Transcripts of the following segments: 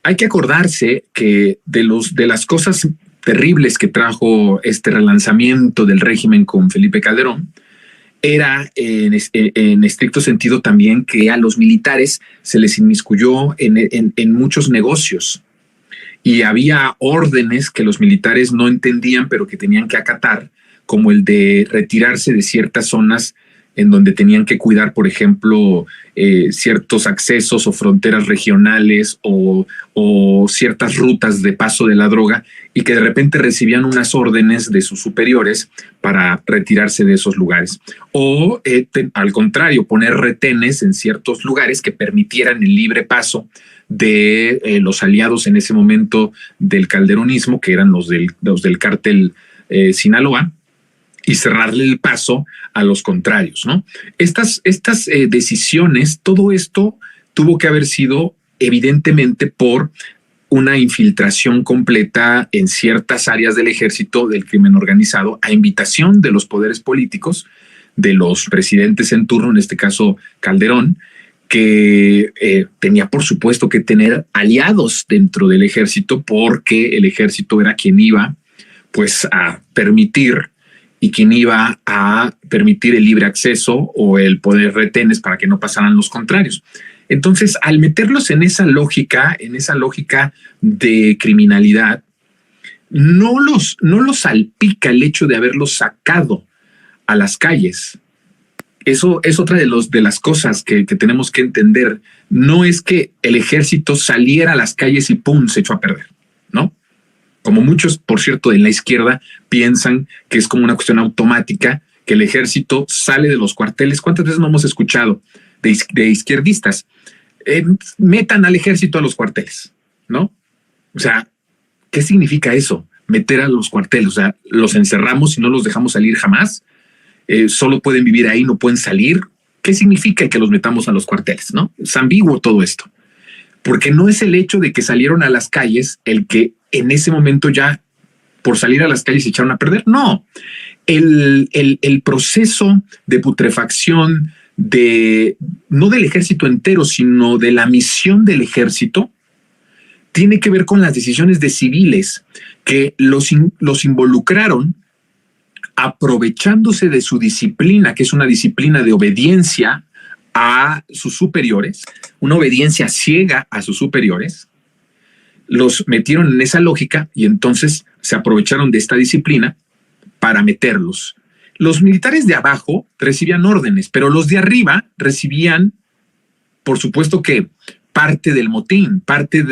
hay que acordarse que de las cosas terribles que trajo este relanzamiento del régimen con Felipe Calderón, era en estricto sentido también que a los militares se les inmiscuyó en muchos negocios y había órdenes que los militares no entendían, pero que tenían que acatar, como el de retirarse de ciertas zonas en donde tenían que cuidar, por ejemplo, ciertos accesos o fronteras regionales o ciertas rutas de paso de la droga, y que de repente recibían unas órdenes de sus superiores para retirarse de esos lugares. O al contrario, poner retenes en ciertos lugares que permitieran el libre paso de los aliados en ese momento del calderonismo, que eran los del cártel Sinaloa, y cerrarle el paso a los contrarios, ¿no? Estas decisiones, todo esto tuvo que haber sido evidentemente por una infiltración completa en ciertas áreas del ejército del crimen organizado a invitación de los poderes políticos, de los presidentes en turno, en este caso Calderón, que tenía por supuesto que tener aliados dentro del ejército, porque el ejército era quien iba pues a permitir y quien iba a permitir el libre acceso o el poder retenes para que no pasaran los contrarios. Entonces, al meterlos en esa lógica de criminalidad, no los salpica el hecho de haberlos sacado a las calles. Eso es otra de las cosas que tenemos que entender. No es que el ejército saliera a las calles y ¡pum!, se echó a perder, ¿no? Como muchos, por cierto, en la izquierda piensan que es como una cuestión automática, que el ejército sale de los cuarteles. ¿Cuántas veces no hemos escuchado de izquierdistas? Metan al ejército a los cuarteles, ¿no? O sea, ¿qué significa eso? Meter a los cuarteles, o sea, los encerramos y no los dejamos salir jamás. Solo pueden vivir ahí, no pueden salir. ¿Qué significa que los metamos a los cuarteles, no? Es ambiguo todo esto, porque no es el hecho de que salieron a las calles el que en ese momento ya por salir a las calles se echaron a perder. No, el proceso de putrefacción no del ejército entero, sino de la misión del ejército, tiene que ver con las decisiones de civiles que los involucraron aprovechándose de su disciplina, que es una disciplina de obediencia a sus superiores, una obediencia ciega a sus superiores. Los metieron en esa lógica y entonces se aprovecharon de esta disciplina para meterlos. Los militares de abajo recibían órdenes, pero los de arriba recibían, por supuesto, que parte del motín, parte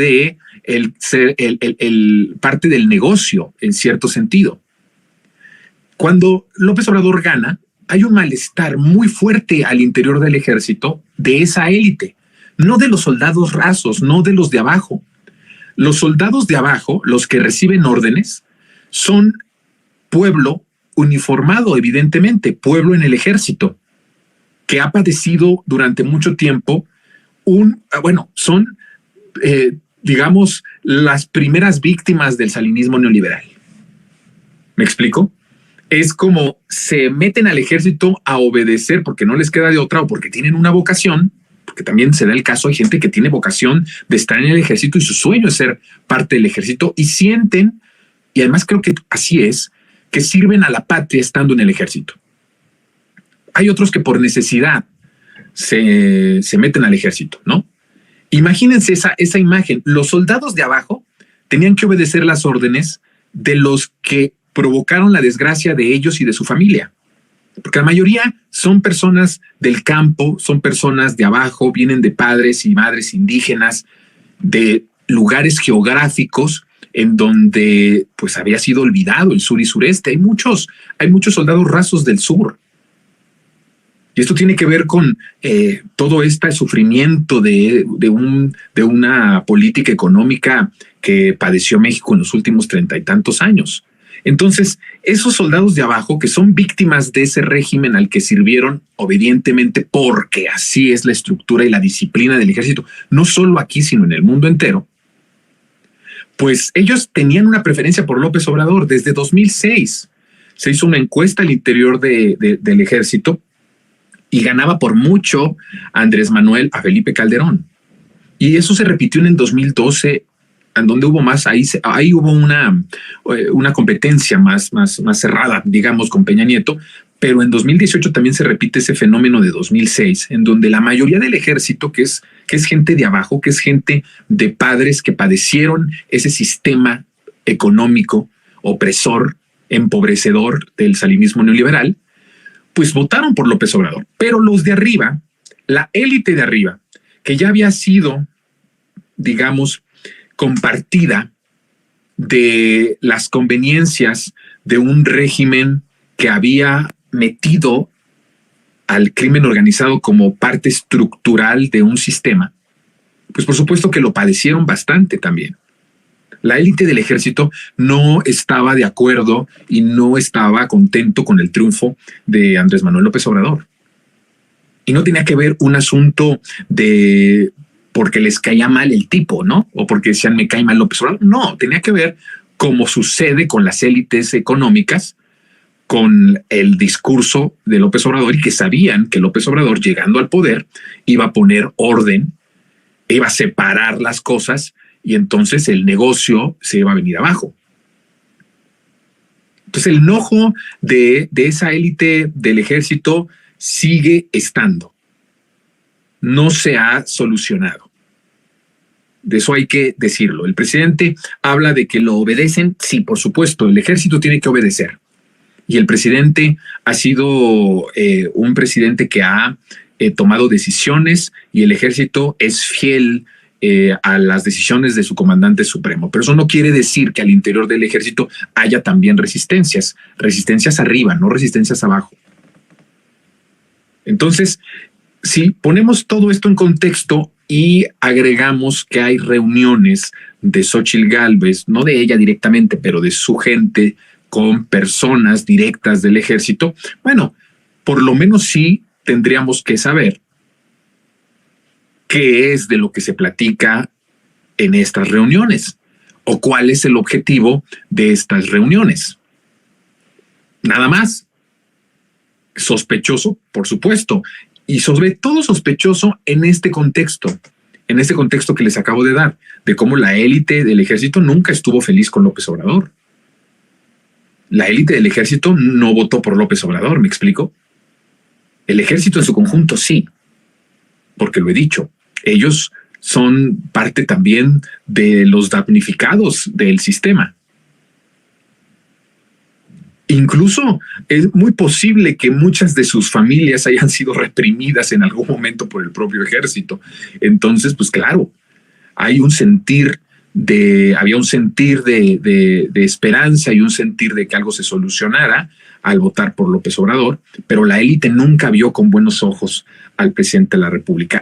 parte del negocio, en cierto sentido. Cuando López Obrador gana, hay un malestar muy fuerte al interior del ejército de esa élite, no de los soldados rasos, no de los de abajo. Los soldados de abajo, los que reciben órdenes, son pueblo uniformado, evidentemente, pueblo en el ejército, que ha padecido durante mucho tiempo son, digamos, las primeras víctimas del salinismo neoliberal. ¿Me explico? Es como se meten al ejército a obedecer porque no les queda de otra o porque tienen una vocación, porque también se da el caso, hay gente que tiene vocación de estar en el ejército y su sueño es ser parte del ejército y sienten, y además creo que así es, que sirven a la patria estando en el ejército. Hay otros que por necesidad se meten al ejército, ¿no? Imagínense esa imagen. Los soldados de abajo tenían que obedecer las órdenes de los que provocaron la desgracia de ellos y de su familia. Porque la mayoría son personas del campo, son personas de abajo, vienen de padres y madres indígenas, de lugares geográficos en donde pues había sido olvidado el sur y sureste. Hay muchos soldados rasos del sur. Y esto tiene que ver con todo este sufrimiento de una política económica que padeció México en los últimos 30 y tantos años. Entonces, esos soldados de abajo que son víctimas de ese régimen al que sirvieron obedientemente, porque así es la estructura y la disciplina del ejército, no solo aquí, sino en el mundo entero, pues ellos tenían una preferencia por López Obrador. Desde 2006 se hizo una encuesta al interior del ejército y ganaba por mucho Andrés Manuel a Felipe Calderón. Y eso se repitió en el 2012 en donde hubo más, ahí hubo una competencia más cerrada, digamos, con Peña Nieto, pero en 2018 también se repite ese fenómeno de 2006, en donde la mayoría del ejército, que es gente de abajo, que es gente de padres que padecieron ese sistema económico opresor, empobrecedor del salinismo neoliberal, pues votaron por López Obrador. Pero los de arriba, la élite de arriba, que ya había sido, digamos, compartida de las conveniencias de un régimen que había metido al crimen organizado como parte estructural de un sistema, pues por supuesto que lo padecieron bastante también. La élite del ejército no estaba de acuerdo y no estaba contento con el triunfo de Andrés Manuel López Obrador. Y no tenía que ver un asunto de porque les caía mal el tipo, ¿no? O porque decían me cae mal López Obrador. No, tenía que ver, como sucede con las élites económicas, con el discurso de López Obrador, y que sabían que López Obrador, llegando al poder, iba a poner orden, iba a separar las cosas, y entonces el negocio se iba a venir abajo. Entonces el enojo de esa élite del ejército sigue estando. No se ha solucionado. De eso hay que decirlo. El presidente habla de que lo obedecen. Sí, por supuesto, el ejército tiene que obedecer. Y el presidente ha sido un presidente que ha tomado decisiones, y el ejército es fiel a las decisiones de su comandante supremo. Pero eso no quiere decir que al interior del ejército haya también resistencias arriba, no resistencias abajo. Entonces, si ponemos todo esto en contexto y agregamos que hay reuniones de Xóchitl Gálvez, no de ella directamente, pero de su gente con personas directas del ejército, bueno, por lo menos sí tendríamos que saber qué es de lo que se platica en estas reuniones o cuál es el objetivo de estas reuniones. Nada más. Sospechoso, por supuesto, y sobre todo sospechoso en este contexto que les acabo de dar, de cómo la élite del ejército nunca estuvo feliz con López Obrador. La élite del ejército no votó por López Obrador, ¿me explico? El ejército en su conjunto sí, porque lo he dicho, ellos son parte también de los damnificados del sistema. Incluso es muy posible que muchas de sus familias hayan sido reprimidas en algún momento por el propio ejército. Entonces, pues claro, había un sentir de esperanza y un sentir de que algo se solucionara al votar por López Obrador, pero la élite nunca vio con buenos ojos al presidente de la República.